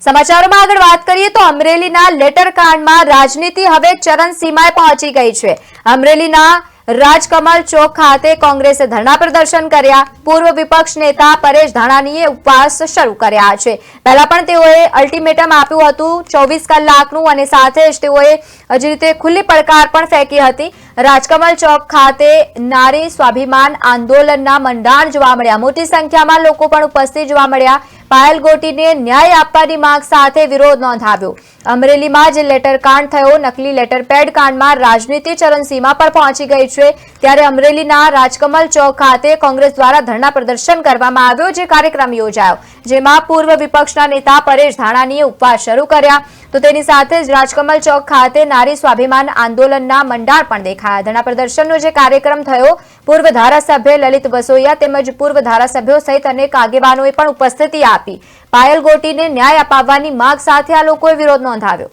સમાચારોમાં આગળ વાત કરીએ તો અમરેલીના લેટરકાંડમાં રાજનીતિ હવે ચરમસીમાએ પહોંચી ગઈ છે। અમરેલીના રાજકમલ ચોક ખાતે કોંગ્રેસે ધરણા પ્રદર્શન કર્યા। પૂર્વ વિપક્ષ નેતા પરેશ ધાનાણીએ ઉપવાસ શરૂ કર્યા છે। પહેલા પણ તેઓએ અલ્ટિમેટમ આપ્યું હતું 24 કલાકનું અને સાથે જ તેઓએ હજી રીતે ખુલ્લી પડકાર પણ ફેંકી હતી। રાજકમલ ચોક ખાતે નારી સ્વાભિમાન આંદોલનના મંડાણ જોવા મળ્યા। મોટી સંખ્યામાં લોકો પણ ઉપસ્થિત જોવા મળ્યા। પાયલ ગોટીને ન્યાય આપવાની માંગ સાથે વિરોધ નોંધાવ્યો। અમરેલીમાં જે લેટરકાંડ થયો નકલી લેટરપેડ કાંડમાં રાજનીતિ ચરમસીમા પર પહોંચી ગઈ છે। ત્યારે અમરેલીના રાજકમલ ચોક ખાતે કોંગ્રેસ દ્વારા ધરણા પ્રદર્શન કરવામાં આવ્યો। જે કાર્યક્રમ યોજાયો જેમાં પૂર્વ વિપક્ષના નેતા પરેશ ધાનાણીએ ઉપવાસ શરૂ કર્યા તો તેની સાથે જ રાજકમલ ચોક ખાતે નારી સ્વાભિમાન આંદોલનના મંડાણ પણ દેખાયા। ધરણા પ્રદર્શનનો જે કાર્યક્રમ થયો પૂર્વ ધારાસભ્ય લલિત વસોયા તેમજ પૂર્વ ધારાસભ્યો સહિત અનેક આગેવાનોએ પણ ઉપસ્થિતિ આપી। પાયલ ગોટીને ન્યાય અપાવવાની માંગ સાથે આ લોકોએ વિરોધ નોંધાવ્યો।